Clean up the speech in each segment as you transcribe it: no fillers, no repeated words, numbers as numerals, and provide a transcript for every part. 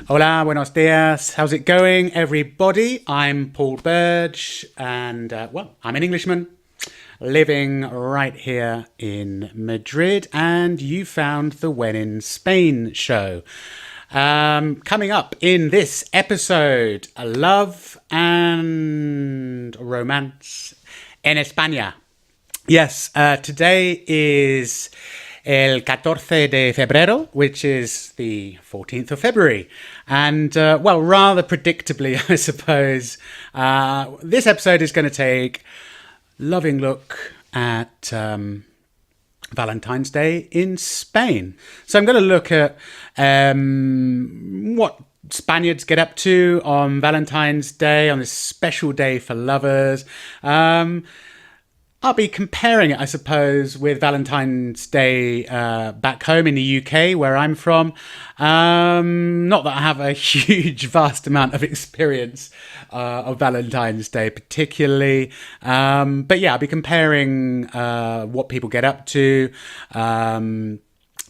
Hola, buenos dias. How's it going, everybody? I'm Paul Burge, and, I'm an Englishman living right here in Madrid, and you found the When in Spain show. Coming up in this episode, love and romance en España. Yes, today is el 14 de Febrero, which is the 14th of February. And, rather predictably, I suppose, this episode is going to take a loving look at Valentine's Day in Spain. So I'm going to look at what Spaniards get up to on Valentine's Day, on this special day for lovers. I'll be comparing it, I suppose, with Valentine's Day back home in the UK, where I'm from. Not that I have a huge, vast amount of experience of Valentine's Day particularly. But yeah, I'll be comparing what people get up to,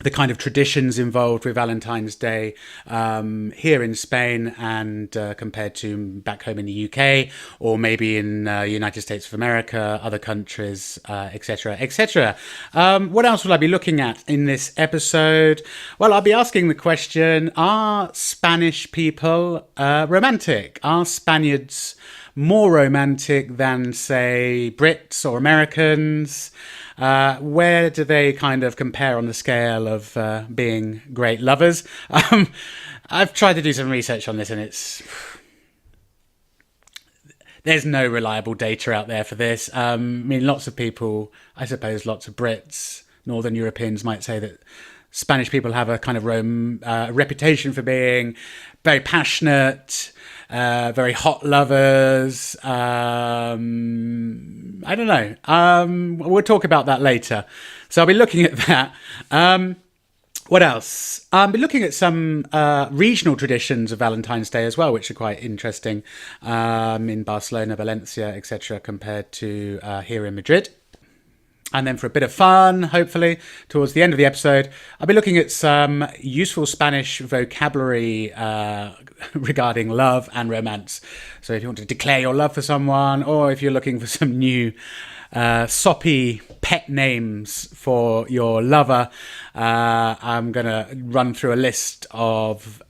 the kind of traditions involved with Valentine's Day here in Spain and compared to back home in the UK, or maybe in the United States of America, other countries, etc., etc. What else will I be looking at in this episode? Well, I'll be asking the question, are Spanish people romantic? Are Spaniards more romantic than, say, Brits or Americans? Where do they kind of compare on the scale of being great lovers? I've tried to do some research on this, and there's no reliable data out there for this. Lots of people, I suppose lots of Brits, Northern Europeans might say that Spanish people have a kind of reputation for being very passionate, very hot lovers. I don't know. We'll talk about that later. So I'll be looking at that. What else? I'll be looking at some regional traditions of Valentine's Day as well, which are quite interesting in Barcelona, Valencia, etc., compared to here in Madrid. And then for a bit of fun, hopefully, towards the end of the episode, I'll be looking at some useful Spanish vocabulary regarding love and romance. So if you want to declare your love for someone, or if you're looking for some new soppy pet names for your lover, I'm going to run through a list of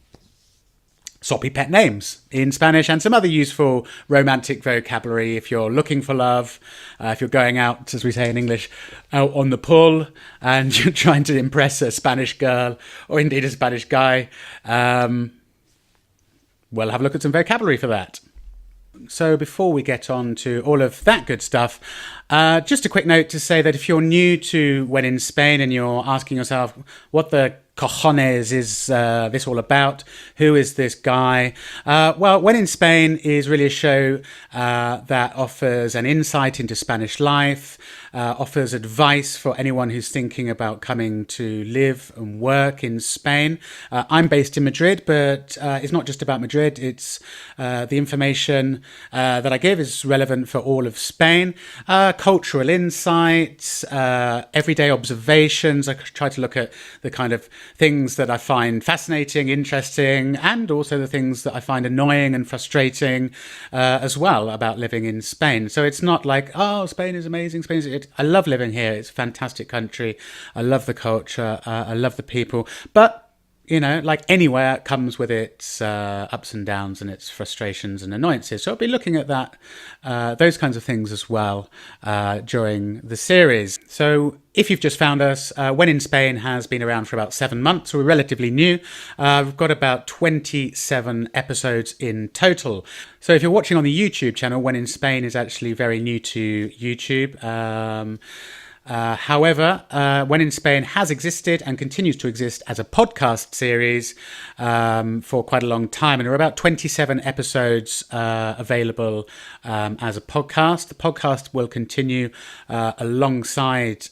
soppy pet names in Spanish and some other useful romantic vocabulary if you're looking for love, if you're going out, as we say in English, out on the pull and you're trying to impress a Spanish girl or indeed a Spanish guy. We'll have a look at some vocabulary for that. So before we get on to all of that good stuff, just a quick note to say that if you're new to When in Spain and you're asking yourself, what the cojones is this all about? Who is this guy? When in Spain is really a show that offers an insight into Spanish life, offers advice for anyone who's thinking about coming to live and work in Spain. I'm based in Madrid, but it's not just about Madrid. It's the information that I give is relevant for all of Spain. Cultural insights, everyday observations. I try to look at the kind of things that I find fascinating, interesting, and also the things that I find annoying and frustrating as well about living in Spain. So it's not like, oh, Spain is amazing. I love living here. It's a fantastic country. I love the culture. I love the people. But you know, like anywhere, it comes with its ups and downs and its frustrations and annoyances. So I'll be looking at that, those kinds of things as well during the series. So if you've just found us, When in Spain has been around for about 7 months, so we're relatively new. We've got about 27 episodes in total. So if you're watching on the YouTube channel, When in Spain is actually very new to YouTube. However, When in Spain has existed and continues to exist as a podcast series for quite a long time. And there are about 27 episodes available as a podcast. The podcast will continue alongside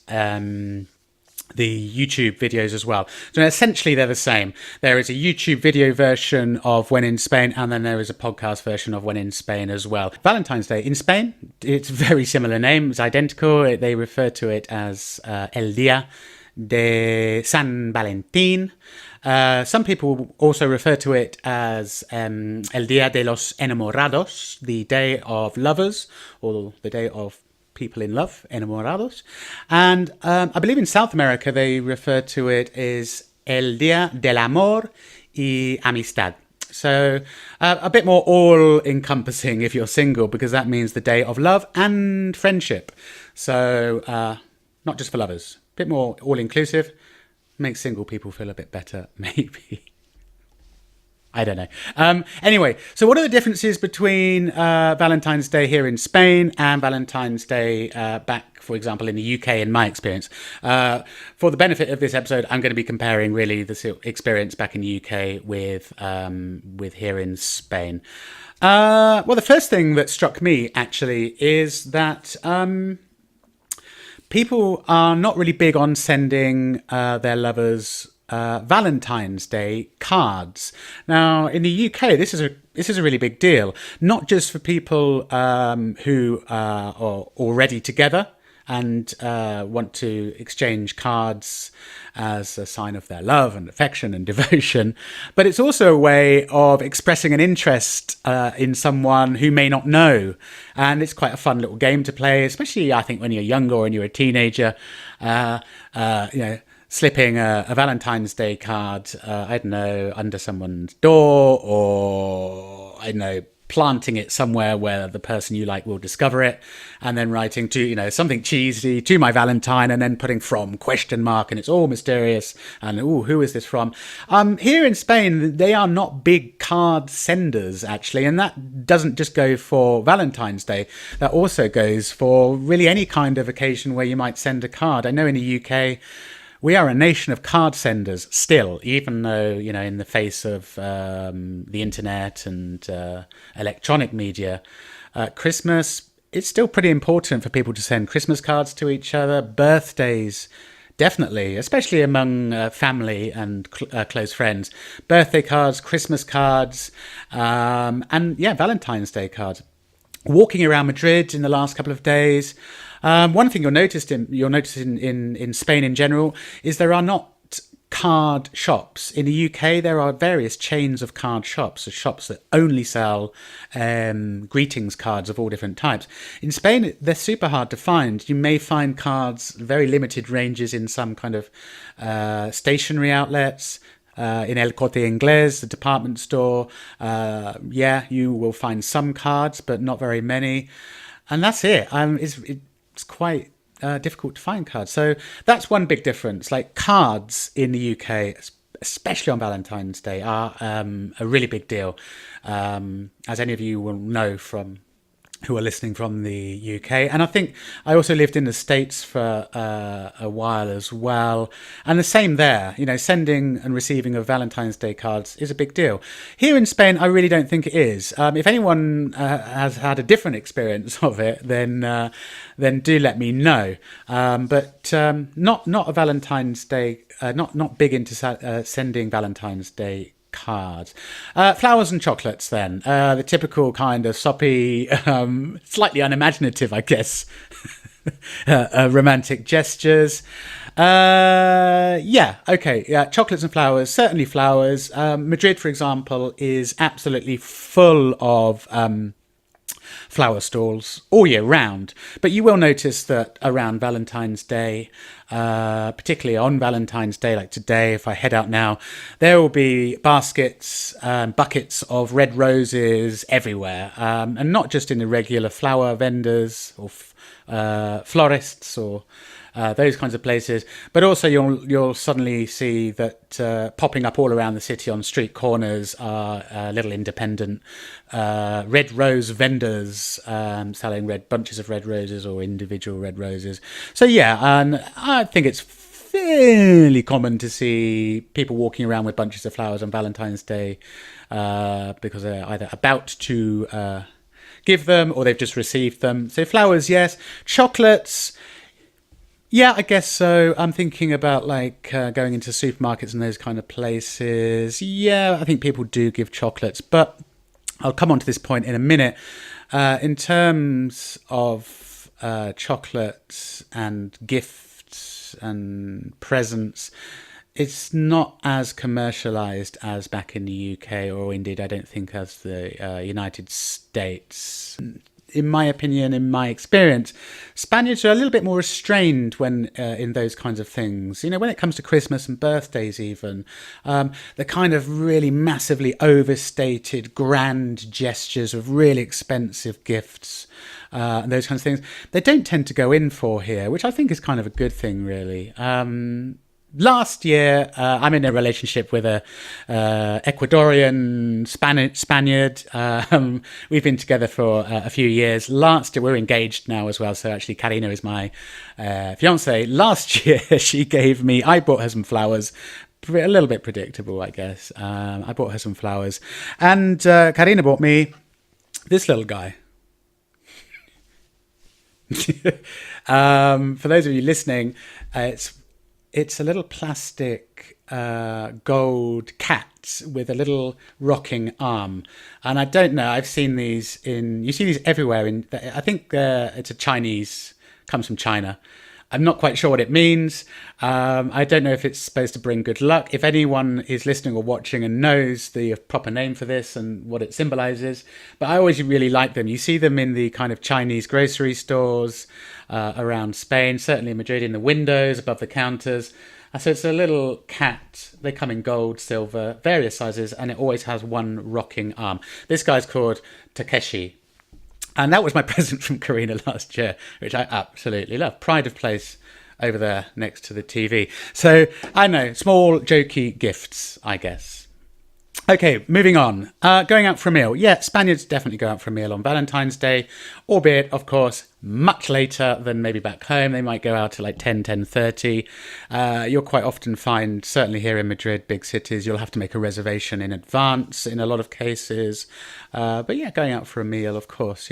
the YouTube videos as well. So essentially they're the same. There is a YouTube video version of When in Spain, and then there is a podcast version of When in Spain as well. Valentine's Day in Spain, it's a very similar name. It's identical. They refer to it as El Día de Sant Valentin. Some people also refer to it as el Día de los Enamorados, the Day of Lovers, or the Day of People in Love, enamorados. And I believe in South America they refer to it as el Día del Amor y Amistad. So a bit more all-encompassing if you're single, because that means the day of love and friendship. So not just for lovers. A bit more all-inclusive. Makes single people feel a bit better, maybe. I don't know. Anyway, so what are the differences between Valentine's Day here in Spain and Valentine's Day back, for example, in the UK, in my experience? For the benefit of this episode, I'm going to be comparing really the experience back in the UK with here in Spain. Well, the first thing that struck me, actually, is that people are not really big on sending their lovers Valentine's Day cards. Now, in the UK, this is a really big deal, not just for people who are already together and want to exchange cards as a sign of their love and affection and devotion, but it's also a way of expressing an interest in someone who may not know. And it's quite a fun little game to play, especially, I think, when you're younger or when you're a teenager. Slipping a Valentine's Day card, I don't know, under someone's door, or, I don't know, planting it somewhere where the person you like will discover it, and then writing to, something cheesy, to my Valentine, and then putting from ? And it's all mysterious, and who is this from? Here in Spain, they are not big card senders, actually, and that doesn't just go for Valentine's Day. That also goes for really any kind of occasion where you might send a card. I know in the UK, we are a nation of card senders still, even though, in the face of the internet and electronic media, Christmas, it's still pretty important for people to send Christmas cards to each other. Birthdays, definitely, especially among family and close friends. Birthday cards, Christmas cards, and Valentine's Day cards. Walking around Madrid in the last couple of days, one thing you'll notice in Spain in general is there are not card shops. In the UK, there are various chains of card shops, shops that only sell greetings cards of all different types. In Spain, they're super hard to find. You may find cards, very limited ranges in some kind of stationery outlets. In El Corte Inglés, the department store, you will find some cards, but not very many. And that's it. It's quite difficult to find cards. So that's one big difference. Like, cards in the UK, especially on Valentine's Day, are a really big deal. As any of you will know from who are listening from the UK. And I think I also lived in the States for a while as well. And the same there, sending and receiving of Valentine's Day cards is a big deal. Here in Spain, I really don't think it is. If anyone has had a different experience of it, then do let me know. But not a Valentine's Day, not big into sending Valentine's Day cards. Flowers and chocolates then. The typical kind of soppy, slightly unimaginative, I guess, romantic gestures. Chocolates and flowers, certainly flowers. Madrid, for example, is absolutely full of flower stalls all year round. But you will notice that around Valentine's Day, particularly on Valentine's Day, like today, if I head out now, there will be baskets, buckets of red roses everywhere. And not just in the regular flower vendors or florists or those kinds of places, but also you'll suddenly see that popping up all around the city on street corners are little independent red rose vendors selling bunches of red roses or individual red roses. So and I think it's fairly common to see people walking around with bunches of flowers on Valentine's Day because they're either about to give them or they've just received them. So flowers, yes. Chocolates, yeah, I guess so. I'm thinking about going into supermarkets and those kind of places. Yeah, I think people do give chocolates, but I'll come on to this point in a minute. In terms of chocolates and gifts gifts and presents. It's not as commercialized as back in the UK, or indeed I don't think as the United States. In my opinion, in my experience, Spaniards are a little bit more restrained when in those kinds of things. You know, when it comes to Christmas and birthdays even, the kind of really massively overstated grand gestures of really expensive gifts and those kinds of things, they don't tend to go in for here, which I think is kind of a good thing, really. Last year, I'm in a relationship with a Ecuadorian Spaniard. We've been together for a few years. Last year, we're engaged now as well. So actually, Karina is my fiance. Last year, I bought her some flowers. A little bit predictable, I guess. I bought her some flowers. And Karina bought me this little guy. For those of you listening, it's a little plastic gold cat with a little rocking arm. And I don't know, you see these everywhere. I think it's comes from China. I'm not quite sure what it means. I don't know if it's supposed to bring good luck. If anyone is listening or watching and knows the proper name for this and what it symbolizes, but I always really like them. You see them in the kind of Chinese grocery stores around Spain, certainly in Madrid, in the windows, above the counters. So it's a little cat. They come in gold, silver, various sizes, and it always has one rocking arm. This guy's called Takeshi. And that was my present from Karina last year, which I absolutely love. Pride of place over there next to the TV. So, I know, small, jokey gifts, I guess. Okay, moving on. Going out for a meal. Yeah, Spaniards definitely go out for a meal on Valentine's Day, albeit, of course, much later than maybe back home. They might go out at like 10:30. You'll quite often find, certainly here in Madrid, big cities, you'll have to make a reservation in advance in a lot of cases. But yeah, going out for a meal, of course,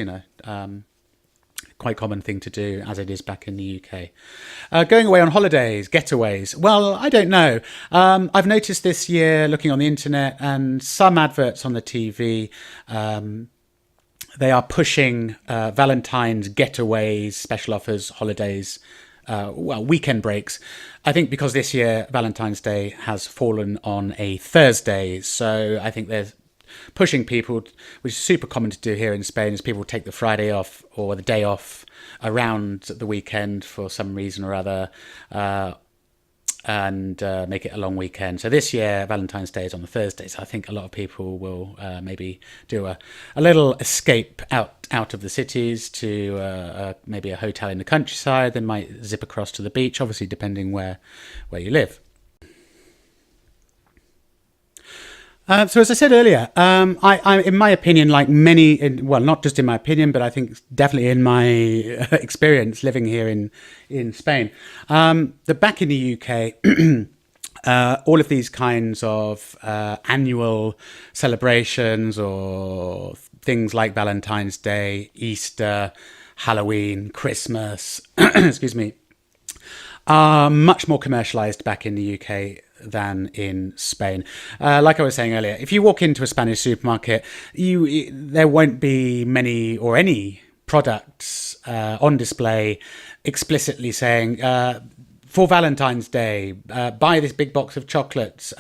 quite common thing to do, as it is back in the UK. Going away on holidays, getaways. Well, I don't know. I've noticed this year, looking on the internet and some adverts on the TV, they are pushing Valentine's getaways, special offers, holidays, weekend breaks. I think because this year Valentine's Day has fallen on a Thursday, so I think there's pushing people, which is super common to do here in Spain, is people take the Friday off or the day off around the weekend for some reason or other, and make it a long weekend. So this year, Valentine's Day is on the Thursday, so I think a lot of people will maybe do a little escape out of the cities to maybe a hotel in the countryside. They might zip across to the beach, obviously depending where you live. So as I said earlier, I, in my opinion, like many, not just in my opinion, but I think definitely in my experience living here in Spain, that back in the UK, all of these kinds of annual celebrations or things like Valentine's Day, Easter, Halloween, Christmas, excuse me, are much more commercialized back in the UK than in Spain. Like I was saying earlier, if you walk into a Spanish supermarket, there won't be many or any products on display explicitly saying, for Valentine's Day, buy this big box of chocolates.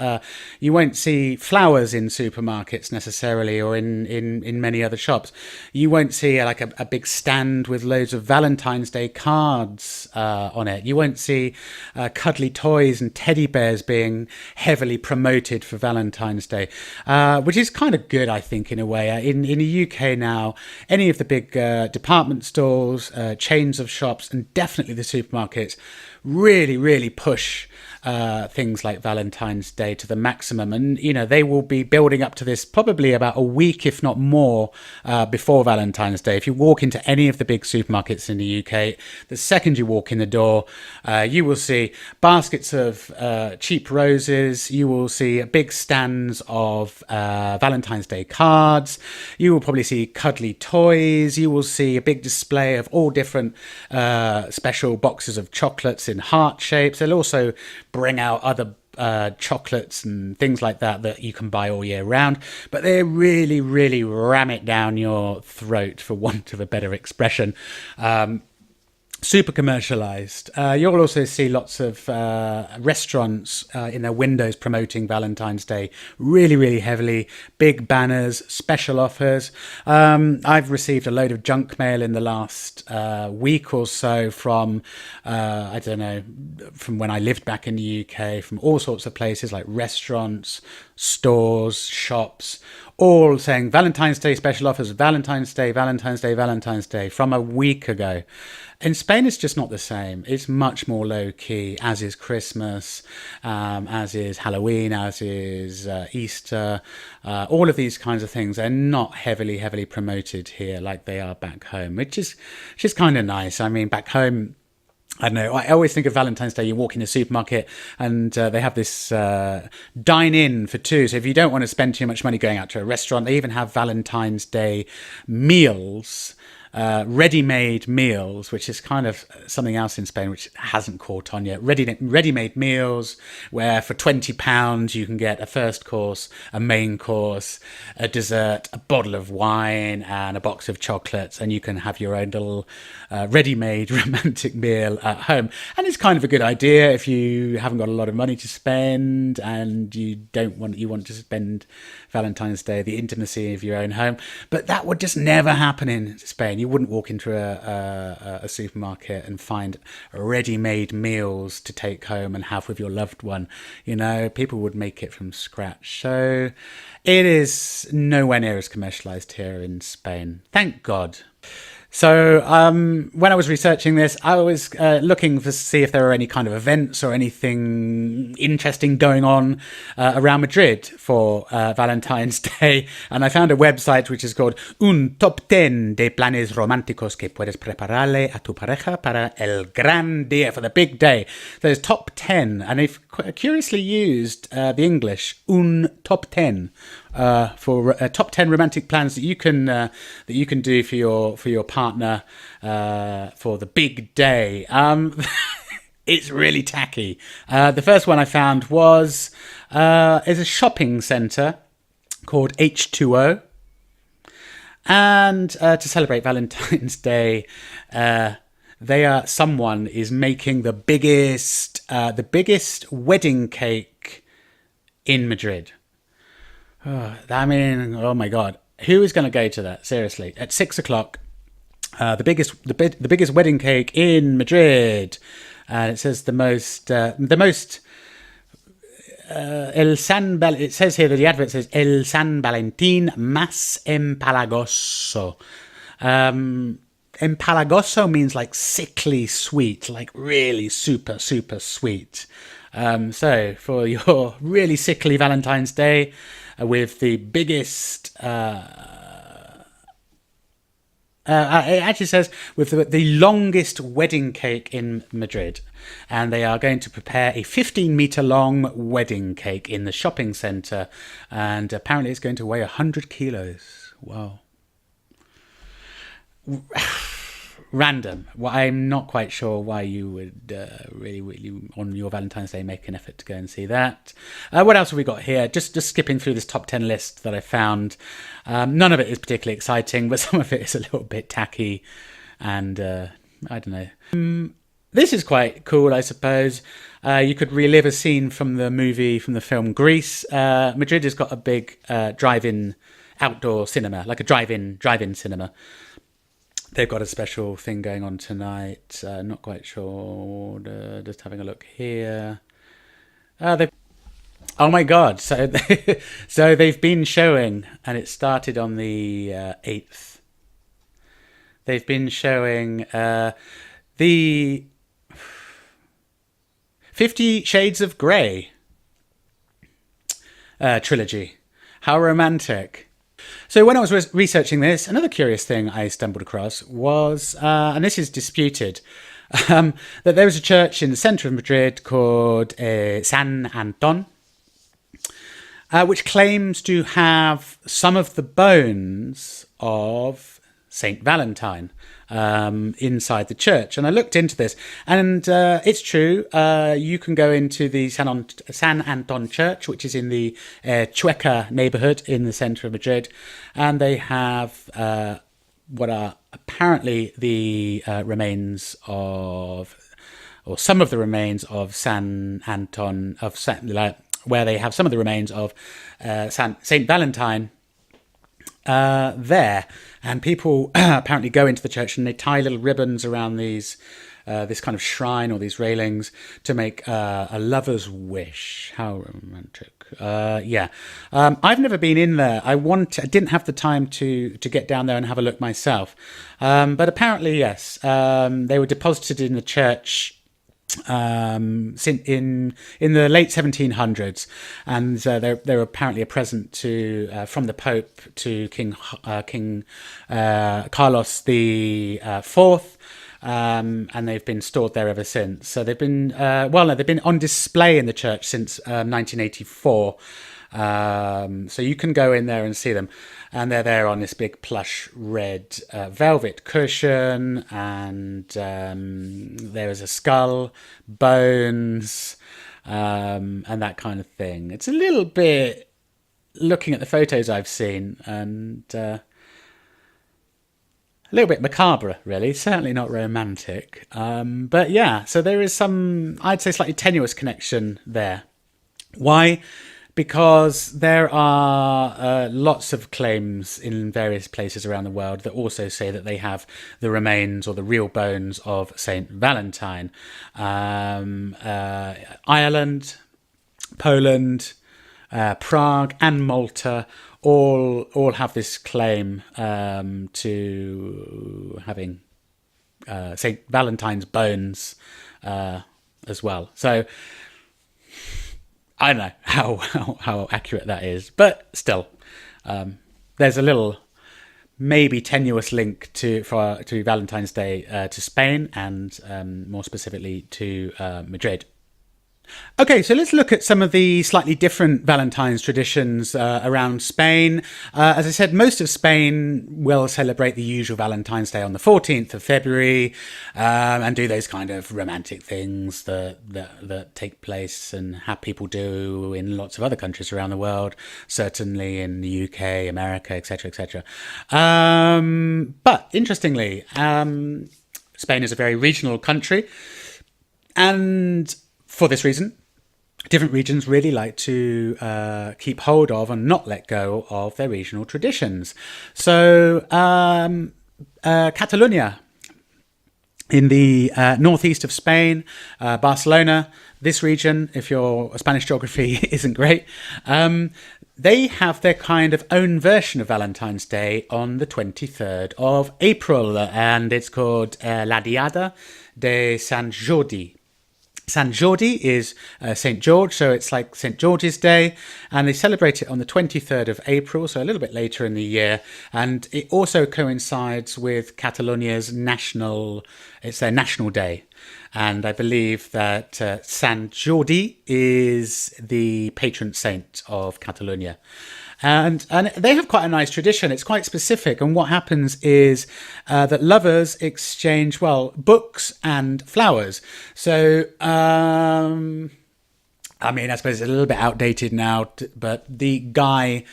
You won't see flowers in supermarkets necessarily, or in many other shops. You won't see like a big stand with loads of Valentine's Day cards on it. You won't see cuddly toys and teddy bears being heavily promoted for Valentine's Day, which is kind of good, I think, in a way. In the UK now, any of the big department stores, chains of shops, and definitely the supermarkets really push things like Valentine's Day to the maximum, and they will be building up to this probably about a week, if not more, before Valentine's Day. If you walk into any of the big supermarkets in the UK, the second you walk in the door, you will see baskets of cheap roses. You will see big stands of Valentine's Day cards. You will probably see cuddly toys. You will see a big display of all different special boxes of chocolates in heart shapes. They'll also bring out other chocolates and things like that you can buy all year round, but they really ram it down your throat, for want of a better expression. super commercialized. You'll also see lots of restaurants in their windows promoting Valentine's Day really, really heavily. Big banners, special offers. I've received a load of junk mail in the last week or so from, I don't know, from when I lived back in the UK, from all sorts of places like restaurants, stores, shops, all saying Valentine's Day special offers, Valentine's Day, Valentine's Day, Valentine's Day from a week ago. In Spain, it's just not the same. It's much more low key, as is Christmas, as is Halloween, as is Easter. All of these kinds of things are not heavily promoted here like they are back home, which is kind of nice. I mean, back home, I don't know, I always think of Valentine's Day, you walk in a supermarket and they have this dine-in for two. So if you don't want to spend too much money going out to a restaurant, they even have Valentine's Day meals, ready-made meals, which is kind of something else in Spain which hasn't caught on yet. Ready-made meals where for £20 you can get a first course, a main course, a dessert, a bottle of wine and a box of chocolates, and you can have your own little ready-made romantic meal at home. And it's kind of a good idea if you haven't got a lot of money to spend and you want to spend Valentine's Day, the intimacy of your own home. But that would just never happen in Spain. You wouldn't walk into a supermarket and find ready-made meals to take home and have with your loved one. You know, people would make it from scratch. So it is nowhere near as commercialized here in Spain. Thank God. So when I was researching this, I was looking to see if there were any kind of events or anything interesting going on around Madrid for Valentine's Day. And I found a website which is called Un Top 10 de Planes Románticos que puedes prepararle a tu pareja para el gran día, for the big day. There's top 10, and they've curiously used the English Un Top 10 for top 10 romantic plans that you can do for your partner for the big day. It's really tacky. The first one I found is a shopping centre called H2O, and to celebrate Valentine's Day, someone is making the biggest wedding cake in Madrid. I mean, oh my God, who is going to go to that? Seriously, at 6 o'clock, the biggest wedding cake in Madrid, and it says it says here that the advert says El San Valentín más empalagoso. Empalagoso means like sickly sweet, like really super sweet. So for your really sickly Valentine's Day, with the biggest, it actually says with the longest wedding cake in Madrid, and they are going to prepare a 15-meter long wedding cake in the shopping centre, and apparently it's going to weigh 100 kilos. Wow. Random. Well, I'm not quite sure why you would really on your Valentine's Day make an effort to go and see that. What else have we got here? Just skipping through this top 10 list that I found. None of it is particularly exciting, but some of it is a little bit tacky, and I don't know. This is quite cool, I suppose. You could relive a scene from the film Grease. Madrid has got a big drive-in outdoor cinema, like a drive-in cinema. They've got a special thing going on tonight. Not quite sure. Just having a look here. Oh my God! So they've been showing, and it started on the 8th. They've been showing the 50 Shades of Grey trilogy. How romantic! So when I was researching this, another curious thing I stumbled across was, and this is disputed, that there was a church in the centre of Madrid called San Anton, which claims to have some of the bones of Saint Valentine inside the church. And I looked into this, and it's true. You can go into the San Anton Church, which is in the Chueca neighbourhood in the centre of Madrid, and they have what are apparently the remains of, or some of the remains of where they have some of the remains of Saint Valentine there, and people apparently go into the church and they tie little ribbons around these this kind of shrine or these railings to make a lover's wish. How romantic! I've never been in there. I didn't have the time to get down there and have a look myself, but apparently yes, they were deposited in the church in the late 1700s, and they were apparently a present from the Pope to King Carlos the Fourth. And they've been stored there ever since. So they've been they've been on display in the church since 1984. So you can go in there and see them, and they're there on this big plush red velvet cushion, and there is a skull, bones, and that kind of thing. It's a little bit, looking at the photos I've seen, and a little bit macabre, really. Certainly not romantic. But yeah, so there is some, I'd say, slightly tenuous connection there. Why? Because there are lots of claims in various places around the world that also say that they have the remains or the real bones of Saint Valentine. Ireland, Poland, Prague and Malta all have this claim to having Saint Valentine's bones as well. So I don't know how accurate that is, but still, there's a little maybe tenuous link to Valentine's Day to Spain, and more specifically to Madrid. Okay, so let's look at some of the slightly different Valentine's traditions around Spain. As I said, most of Spain will celebrate the usual Valentine's Day on the 14th of February and do those kind of romantic things that take place and have people do in lots of other countries around the world, certainly in the UK, America, etc., etc. But interestingly, Spain is a very regional country, and for this reason, different regions really like to keep hold of and not let go of their regional traditions. So Catalonia, in the northeast of Spain, Barcelona, this region, if your Spanish geography isn't great, they have their kind of own version of Valentine's Day on the 23rd of April, and it's called La Diada de Sant Jordi. Sant Jordi is St. George, so it's like St. George's Day, and they celebrate it on the 23rd of April, so a little bit later in the year, and it also coincides with Catalonia's national day, and I believe that Sant Jordi is the patron saint of Catalonia. And they have quite a nice tradition. It's quite specific. And what happens is that lovers exchange, books and flowers. So, I suppose it's a little bit outdated now, but the guy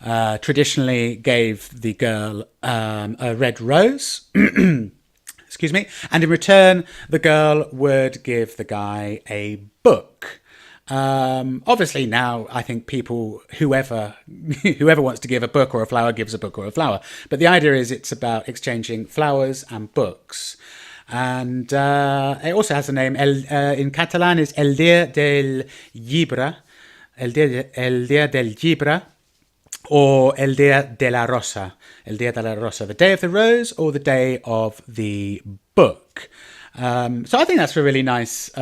traditionally gave the girl a red rose. Excuse me. And in return, the girl would give the guy a book. Obviously now I think whoever wants to give a book or a flower gives a book or a flower, but the idea is it's about exchanging flowers and books. And it also has a name in Catalan is el Dia del Llibre, el Dia del Llibre, or el Dia de la Rosa, the day of the rose or the day of the book. So I think that's a really nice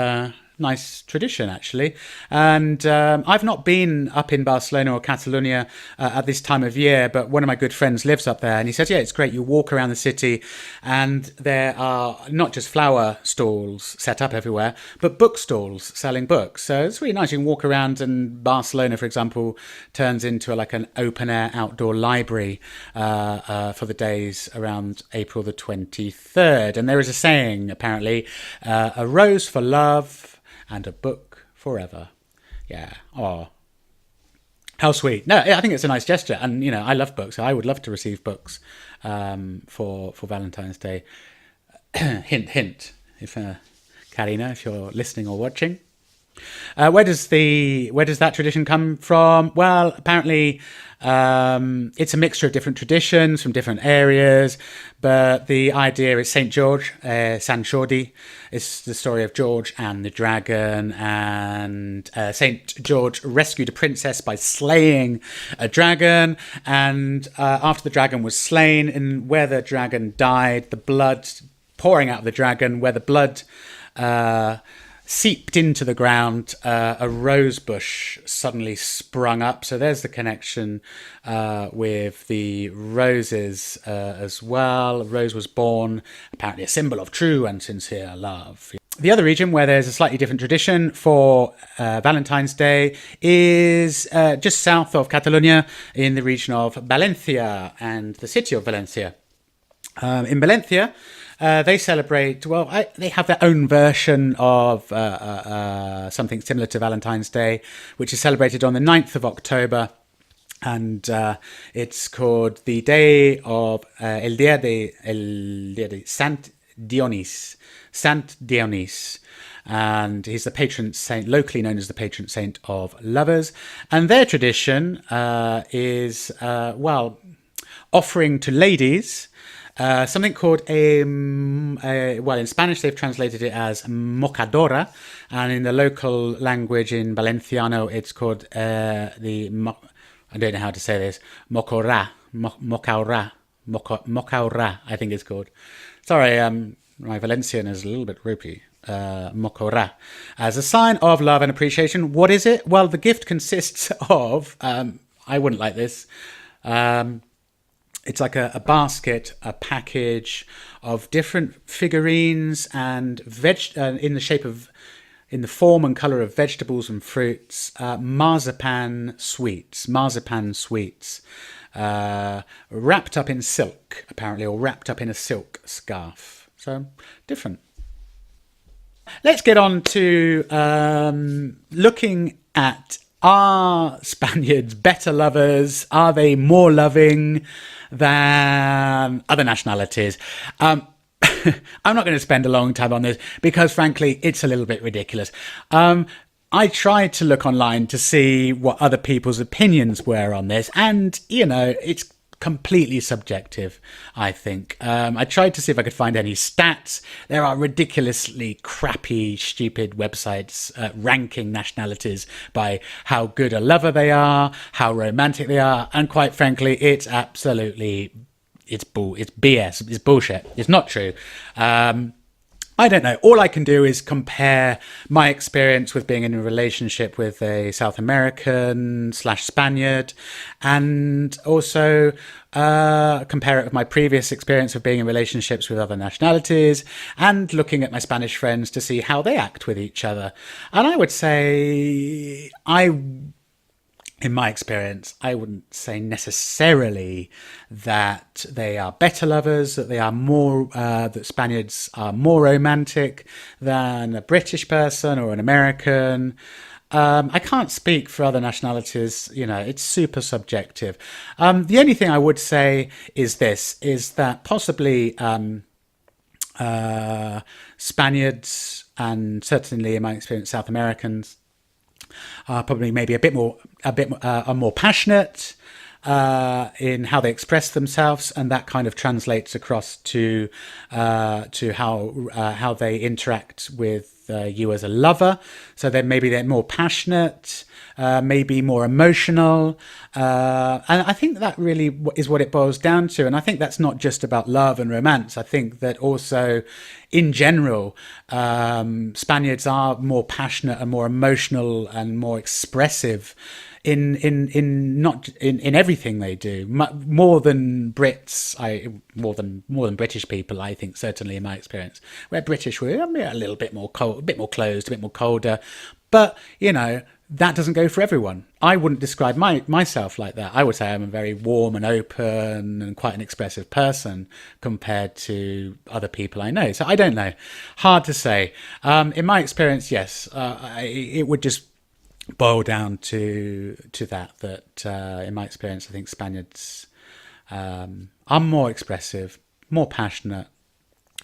tradition, actually. And I've not been up in Barcelona or Catalonia at this time of year, but one of my good friends lives up there, and he says, yeah, it's great. You walk around the city and there are not just flower stalls set up everywhere, but book stalls selling books. So it's really nice. You can walk around, and Barcelona, for example, turns into an open-air outdoor library for the days around April the 23rd. And there is a saying, apparently, a rose for love and a book forever. Yeah. Oh. How sweet. No, I think it's a nice gesture. And, you know, I love books. I would love to receive books for Valentine's Day. Hint, hint. If Karina, if you're listening or watching. Where does that tradition come from? Well, apparently it's a mixture of different traditions from different areas, but the idea is Saint George, Sant Jordi. It's the story of George and the dragon, and Saint George rescued a princess by slaying a dragon, and after the dragon was slain, and where the dragon died, the blood pouring out of the dragon, where the blood seeped into the ground, a rose bush suddenly sprung up. So there's the connection with the roses as well. A rose was born, apparently a symbol of true and sincere love. The other region where there's a slightly different tradition for Valentine's Day is just south of Catalonia, in the region of Valencia and the city of Valencia. In Valencia, they celebrate, they have their own version of something similar to Valentine's Day, which is celebrated on the 9th of October. And it's called the day of el Día de Sant Dionís. Sant Dionís. And he's the patron saint, locally known as the patron saint of lovers. And their tradition is, offering to ladies something called in Spanish they've translated it as mocadora, and in the local language in Valenciano it's called I don't know how to say this, mocaura, I think it's called. Sorry, my Valencian is a little bit ropey. Mocaura, as a sign of love and appreciation. What is it? Well, the gift consists of, I wouldn't like this, it's like a basket, a package of different figurines and in the form and colour of vegetables and fruits, marzipan sweets, wrapped up in silk, apparently, or wrapped up in a silk scarf. So, different. Let's get on to looking at, are Spaniards better lovers? Are they more loving than other nationalities? I'm not going to spend a long time on this because, frankly, it's a little bit ridiculous. I tried to look online to see what other people's opinions were on this, and, you know, it's completely subjective, I think. I tried to see if I could find any stats. There are ridiculously crappy, stupid websites ranking nationalities by how good a lover they are, how romantic they are, and quite frankly, it's absolutely, it's BS, it's bullshit, it's not true. I don't know. All I can do is compare my experience with being in a relationship with a South American / Spaniard, and also compare it with my previous experience of being in relationships with other nationalities, and looking at my Spanish friends to see how they act with each other. And I would say in my experience, I wouldn't say necessarily that they are better lovers, that they are more, that Spaniards are more romantic than a British person or an American. I can't speak for other nationalities, you know, it's super subjective. The only thing I would say is this, is that possibly Spaniards, and certainly in my experience South Americans, are probably maybe are more passionate in how they express themselves, and that kind of translates across to how they interact with you as a lover. So then maybe they're more passionate, maybe more emotional, and I think that really is what it boils down to. And I think that's not just about love and romance. I think that also, in general, Spaniards are more passionate and more emotional and more expressive in everything they do, more than Brits, more than British people, I think, certainly in my experience. Where British were a little bit more cold, a bit more closed, a bit more colder, but you know, that doesn't go for everyone. I wouldn't describe myself like that. I would say I'm a very warm and open and quite an expressive person compared to other people I know. So I don't know. Hard to say. In my experience, yes, it would just boil down to that in my experience, I think Spaniards are more expressive, more passionate,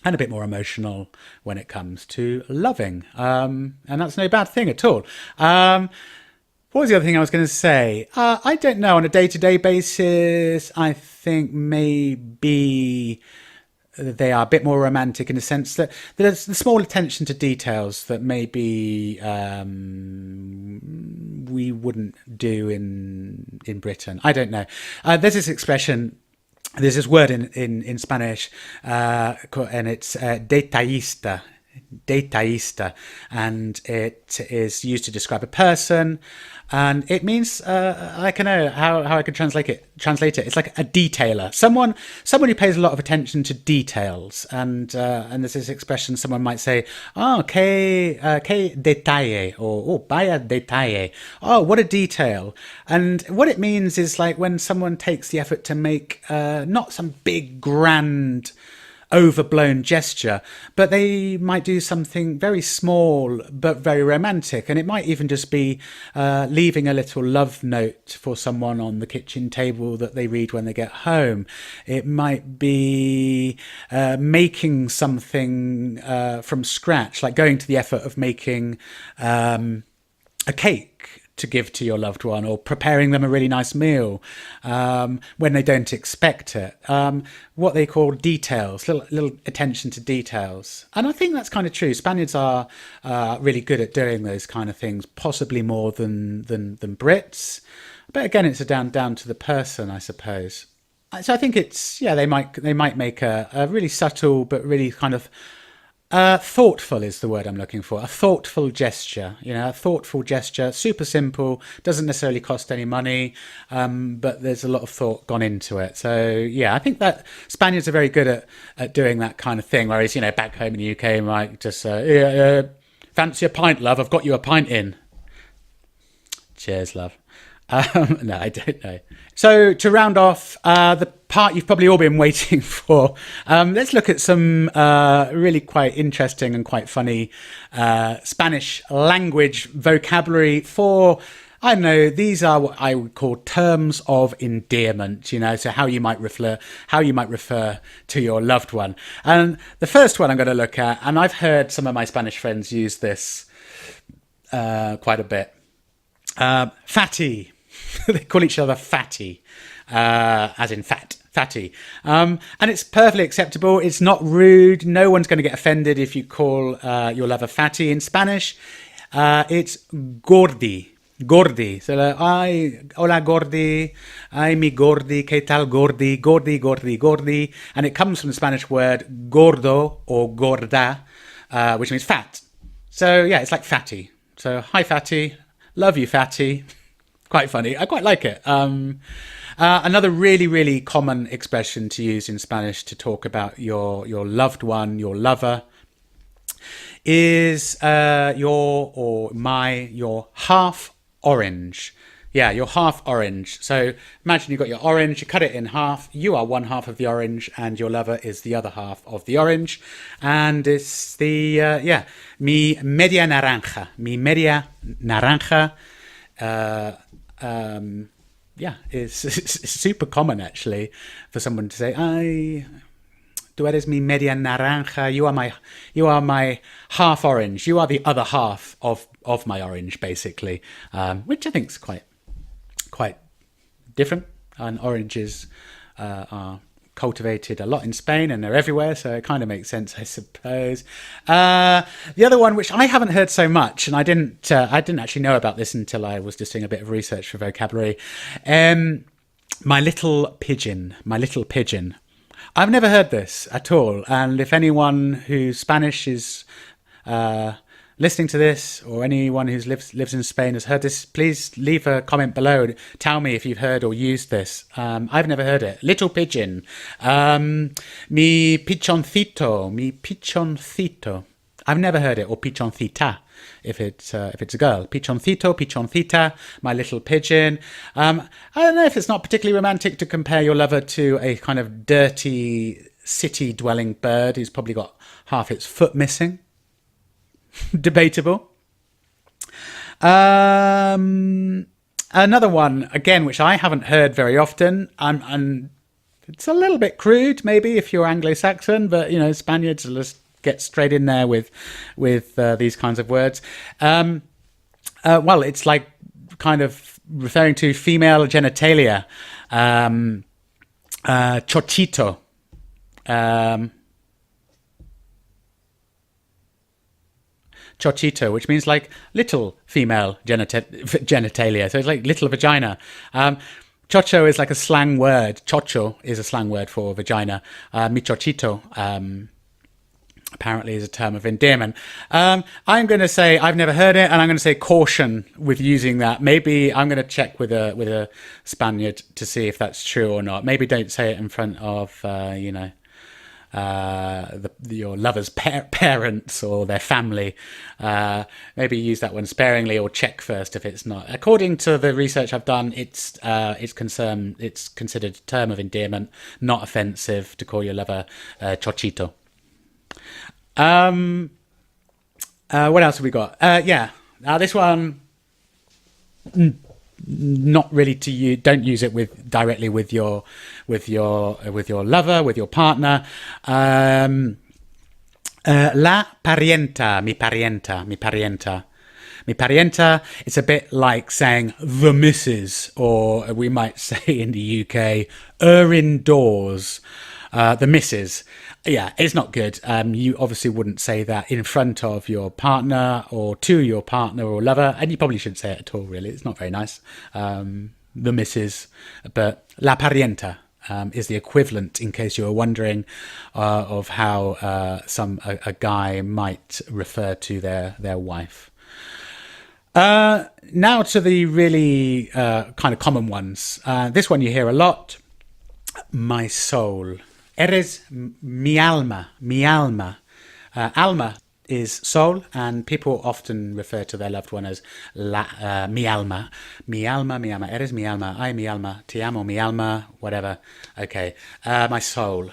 and a bit more emotional when it comes to loving. And that's no bad thing at all. What was the other thing I was going to say? I don't know. On a day-to-day basis, I think maybe they are a bit more romantic in the sense that there's the small attention to details that maybe we wouldn't do in Britain. I don't know. There's this expression. There's this word in Spanish, and it's detallista, and it is used to describe a person, and it means I can know how I could translate it. It's like a detailer, someone who pays a lot of attention to details, and there's this expression. Someone might say, "Oh, que detalle," or "Oh, vaya detalle." Oh, what a detail! And what it means is like when someone takes the effort to make not some big grand overblown gesture, but they might do something very small but very romantic, and it might even just be leaving a little love note for someone on the kitchen table that they read when they get home. It might be making something from scratch, like going to the effort of making a cake to give to your loved one, or preparing them a really nice meal when they don't expect it. What they call details, little attention to details. And I think that's kind of true. Spaniards are really good at doing those kind of things, possibly more than Brits. But again, it's down to the person, I suppose. So I think it's, they might make a really subtle but really kind of thoughtful is the word I'm looking for. A thoughtful gesture, a thoughtful gesture, super simple, doesn't necessarily cost any money, but there's a lot of thought gone into it. So yeah, I think that Spaniards are very good at doing that kind of thing. Whereas, back home in the UK, might just fancy a pint, love? I've got you a pint in. Cheers, love. No, I don't know. So to round off the part you've probably all been waiting for, let's look at some really quite interesting and quite funny Spanish language vocabulary for, I don't know, these are what I would call terms of endearment, so how you might refer to your loved one. And the first one I'm going to look at, and I've heard some of my Spanish friends use this quite a bit. Fatty. They call each other fatty, as in fatty. And it's perfectly acceptable. It's not rude. No one's going to get offended if you call your lover fatty. In Spanish, it's gordi. So, hola gordi, ay mi gordi, ¿qué tal gordi? Gordi. And it comes from the Spanish word gordo or gorda, which means fat. So, yeah, it's like fatty. So, hi fatty, love you fatty. Quite funny. I quite like it. Another really, really common expression to use in Spanish to talk about your loved one, your lover, is your half orange. Yeah, you're half orange. So imagine you've got your orange, you cut it in half, you are one half of the orange and your lover is the other half of the orange. And it's the, mi media naranja. Mi media naranja. It's super common actually for someone to say, "Ay, tú eres mi media naranja. You are my half orange. You are the other half of my orange," basically, which I think is quite different. And oranges are cultivated a lot in Spain and they're everywhere, so it kind of makes sense, I suppose. The other one, which I haven't heard so much, and I didn't actually know about this until I was just doing a bit of research for vocabulary. My little pigeon. I've never heard this at all, and if anyone whose Spanish is listening to this, or anyone who lives in Spain has heard this, please leave a comment below and tell me if you've heard or used this. I've never heard it. Little pigeon. Mi pichoncito. I've never heard it. Or pichoncita, if it's a girl. Pichoncita, my little pigeon. I don't know if it's not particularly romantic to compare your lover to a kind of dirty city-dwelling bird who's probably got half its foot missing. Debatable. Another one, again, which I haven't heard very often, and it's a little bit crude, maybe, if you're Anglo-Saxon, but, Spaniards will just get straight in there with these kinds of words. Well, it's like kind of referring to female genitalia. Chochito. Chochito, which means like little female genitalia. So it's like little vagina. Chocho is like a slang word. Chocho is a slang word for vagina. Mi chochito apparently is a term of endearment. I'm going to say I've never heard it, and I'm going to say caution with using that. Maybe I'm going to check with a Spaniard to see if that's true or not. Maybe don't say it in front of your lover's parents or their family. Maybe use that one sparingly, or check first if it's not. According to the research I've done, it's considered a term of endearment, not offensive to call your lover chochito. What else have we got? Now this one, not really to you. Don't use it directly with your lover, with your partner. La parienta, mi parienta, mi parienta. Mi parienta, it's a bit like saying the missus, or we might say in the UK, indoors. The missus. Yeah, it's not good. You obviously wouldn't say that in front of your partner or to your partner or lover, and you probably shouldn't say it at all, really. It's not very nice. The missus. But la parienta is the equivalent, in case you were wondering, of how a guy might refer to their wife. Now to the really kind of common ones. This one you hear a lot. My soul. Eres mi alma, mi alma. Alma is soul, and people often refer to their loved one as mi alma. Mi alma, mi alma. Eres mi alma, ay mi alma, te amo mi alma, whatever. Okay, my soul.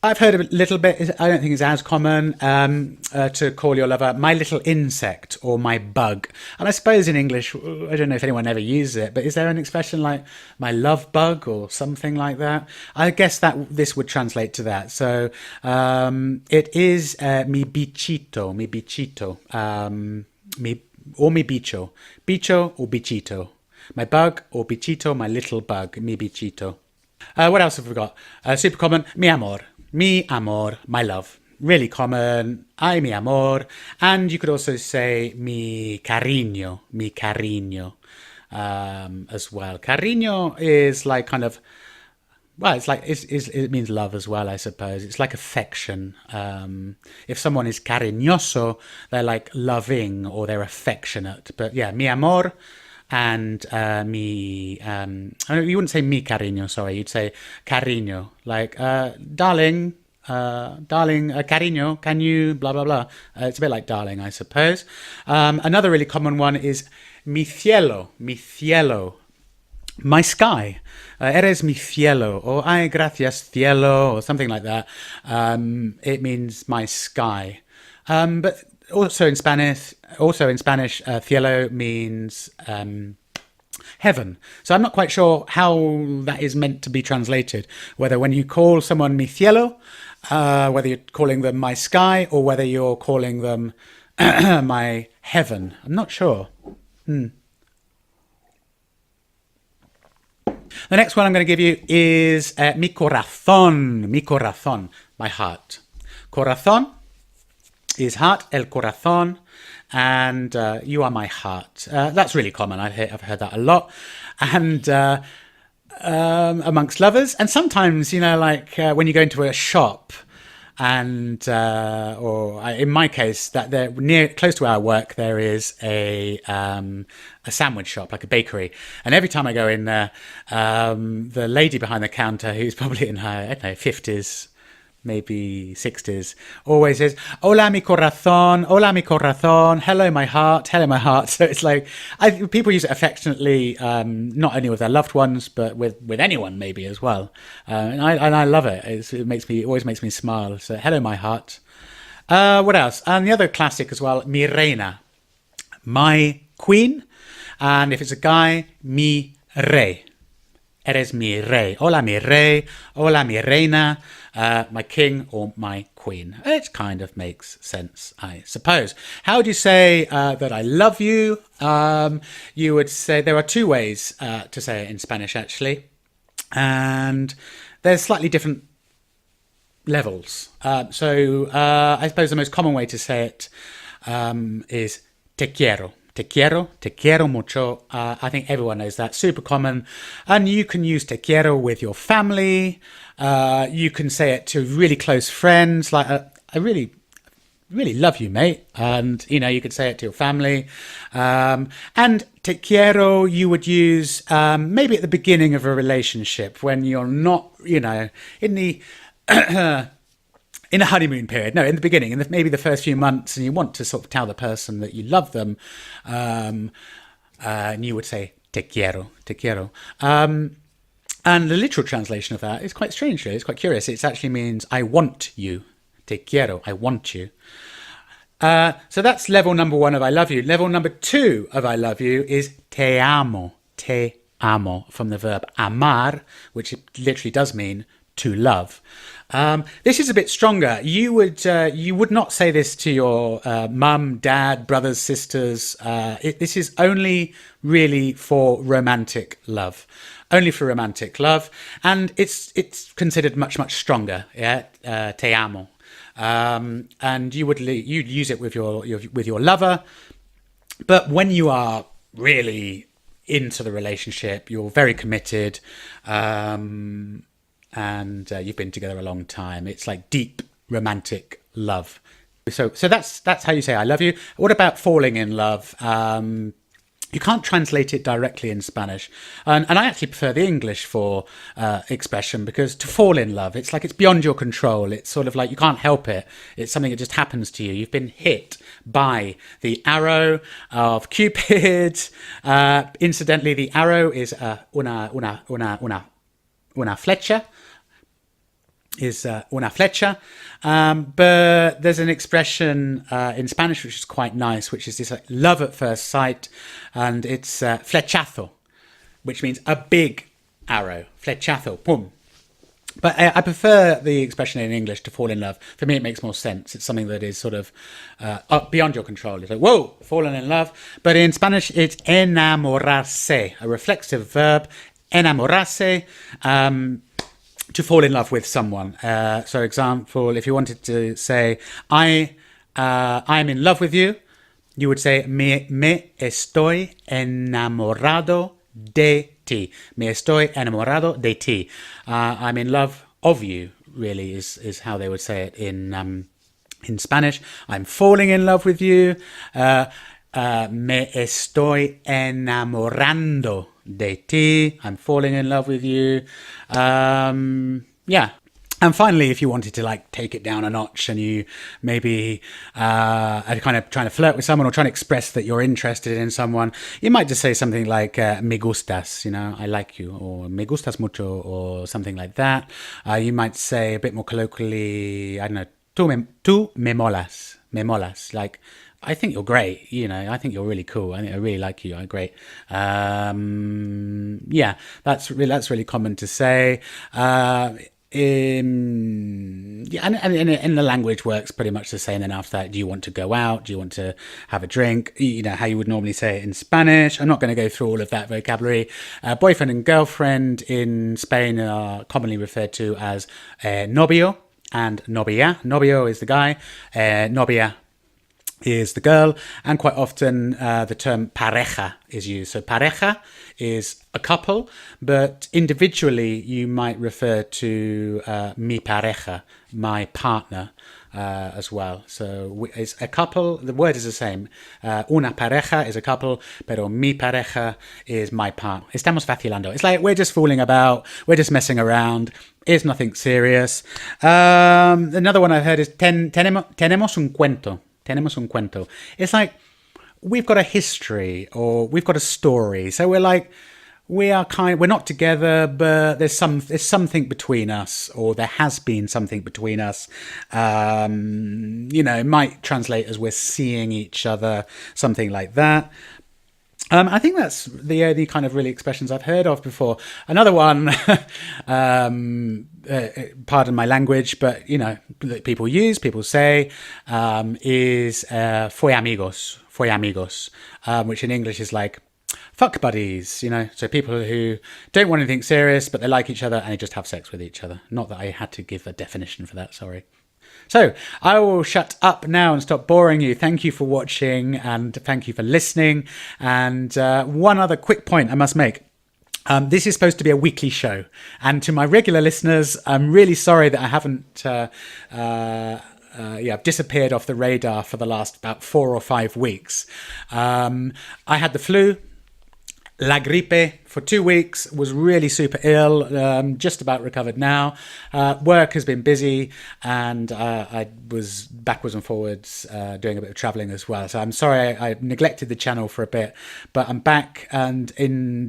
I've heard of it a little bit. I don't think it's as common to call your lover my little insect or my bug. And I suppose in English, I don't know if anyone ever uses it, but is there an expression like my love bug or something like that? I guess that this would translate to that. So it is mi bichito, mi bichito, mi bicho. Bicho or bichito. My bug or bichito, my little bug, mi bichito. What else have we got? Super common, mi amor. Mi amor, my love. Really common. Ay, mi amor. And you could also say mi cariño as well. Cariño is like kind of, well, it's like, it means love as well, I suppose. It's like affection. If someone is cariñoso, they're like loving or they're affectionate. But yeah, mi amor. And you wouldn't say mi cariño, sorry, you'd say cariño, like darling, cariño, can you, blah, blah, blah. It's a bit like darling, I suppose. Another really common one is mi cielo, my sky. Eres mi cielo, or ay, gracias cielo, or something like that. It means my sky. But also in Spanish, cielo means heaven. So I'm not quite sure how that is meant to be translated. Whether when you call someone mi cielo, whether you're calling them my sky, or whether you're calling them my heaven. I'm not sure. The next one I'm going to give you is mi corazón, my heart. Corazón is heart, el corazón, and you are my heart. That's really common. I've heard that a lot, and amongst lovers. And sometimes, like when you go into a shop, and in my case, that there close to our work, there is a sandwich shop, like a bakery. And every time I go in there, the lady behind the counter, who's probably in her, I don't know, 50s, maybe 60s, always says, hola mi corazón, hello my heart. So it's like, people use it affectionately, not only with their loved ones, but with anyone maybe as well. And I love it. It always makes me smile. So hello my heart. What else? And the other classic as well, mi reina, my queen. And if it's a guy, mi rey. Eres mi rey. Hola mi rey. Hola mi reina. My king or my queen. It kind of makes sense, I suppose. How would you say that I love you? You would say there are two ways to say it in Spanish, actually. And there's slightly different levels. So I suppose the most common way to say it is te quiero. Te quiero mucho. I think everyone knows that. Super common. And you can use te quiero with your family. You can say it to really close friends, like, I really love you, mate. And, you could say it to your family. And te quiero you would use maybe at the beginning of a relationship when you're not, in the... in a honeymoon period, no, in the beginning, in maybe the first few months, and you want to sort of tell the person that you love them, and you would say te quiero. And the literal translation of that is quite strange, really. It's quite curious. It actually means I want you. Te quiero, I want you. So that's level number 1 of I love you. Level number 2 of I love you is te amo. Te amo, from the verb amar, which literally does mean to love. This is a bit stronger. You would not say this to your mum, dad, brothers, sisters. This is only really for romantic love. Only for romantic love, and it's considered much stronger. Yeah, te amo, and you'd use it with your lover. But when you are really into the relationship, you're very committed. And you've been together a long time. It's like deep romantic love. So that's how you say I love you. What about falling in love? You can't translate it directly in Spanish. And I actually prefer the English for expression, because to fall in love, it's like it's beyond your control. It's sort of like you can't help it. It's something that just happens to you. You've been hit by the arrow of Cupid. Incidentally, the arrow is una flecha. Is una flecha, but there's an expression in Spanish which is quite nice, which is this like, love at first sight, and it's flechazo, which means a big arrow. Flechazo, pum. But I prefer the expression in English, to fall in love. For me, it makes more sense. It's something that is sort of beyond your control. It's like, whoa, fallen in love. But in Spanish, it's enamorarse, a reflexive verb. Enamorarse, to fall in love with someone. So, example, if you wanted to say, I'm in love with you, you would say, me estoy enamorado de ti. Me estoy enamorado de ti. I'm in love of you, really, is how they would say it in Spanish. I'm falling in love with you. Me estoy enamorando de ti. I'm falling in love with you. Yeah. And finally, if you wanted to like take it down a notch and you maybe are kind of trying to flirt with someone or trying to express that you're interested in someone, you might just say something like me gustas, I like you, or me gustas mucho, or something like that. You might say a bit more colloquially, I don't know, tú me molas, like, I think you're great, I think you're really cool. I really like you. I'm great. Yeah, that's really common to say. And the language works pretty much the same. Then after that, do you want to go out? Do you want to have a drink? How you would normally say it in Spanish. I'm not going to go through all of that vocabulary. Boyfriend and girlfriend in Spain are commonly referred to as novio and novia. Novio is the guy. Novia is the girl, and quite often the term pareja is used. So pareja is a couple, but individually you might refer to mi pareja, my partner, as well. So it's a couple, the word is the same. Una pareja is a couple, pero mi pareja is my partner. Estamos vacilando. It's like we're just fooling about, we're just messing around. It's nothing serious. Another one I've heard is tenemos un cuento. Tenemos un cuento. It's like we've got a history or we've got a story. So we're like, we're not together, but there's something between us, or there has been something between us. It might translate as we're seeing each other, something like that. I think that's the only kind of really expressions I've heard of before. Another one, pardon my language, but that people use, people say, is "foi amigos," which in English is like fuck buddies. So people who don't want anything serious, but they like each other and they just have sex with each other. Not that I had to give a definition for that. Sorry. So I will shut up now and stop boring you. Thank you for watching and thank you for listening. And one other quick point I must make. This is supposed to be a weekly show. And to my regular listeners, I'm really sorry that I haven't I've disappeared off the radar for the last about 4 or 5 weeks. I had the flu. La gripe for 2 weeks, was really super ill, just about recovered now. Work has been busy and I was backwards and forwards doing a bit of travelling as well. So I'm sorry I neglected the channel for a bit, but I'm back and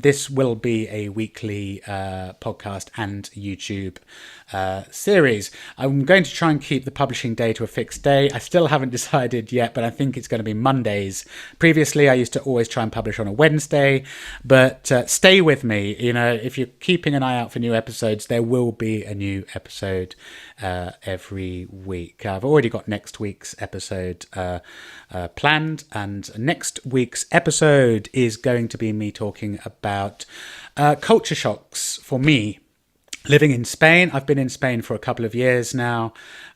this will be a weekly podcast and YouTube series. I'm going to try and keep the publishing day to a fixed day. I still haven't decided yet, but I think it's going to be Mondays. Previously, I used to always try and publish on a Wednesday, but stay with me. If you're keeping an eye out for new episodes, there will be a new episode every week. I've already got next week's episode planned, and next week's episode is going to be me talking about culture shocks for me. Living in Spain. I've been in Spain for a couple of years now,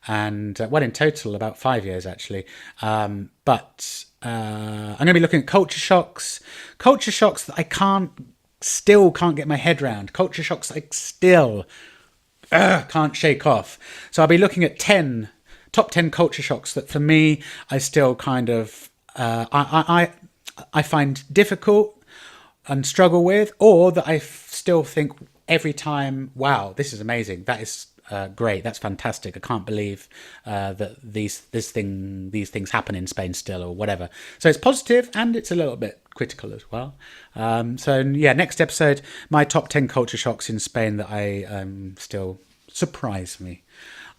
and in total about 5 years actually. But I'm going to be looking at culture shocks that I still can't get my head around. Culture shocks I still can't shake off. So I'll be looking at top 10 culture shocks that for me I still kind of I find difficult and struggle with, or that I still think every time, wow, this is amazing. That is great. That's fantastic. I can't believe that these things happen in Spain still, or whatever. So it's positive and it's a little bit critical as well. Next episode, my top 10 culture shocks in Spain that I still surprise me.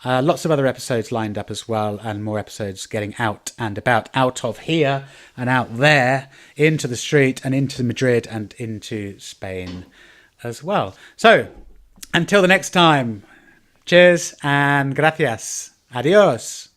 Lots of other episodes lined up as well, and more episodes getting out and about, out of here and out there, into the street and into Madrid and into Spain as well. So until the next time, cheers and gracias. Adios.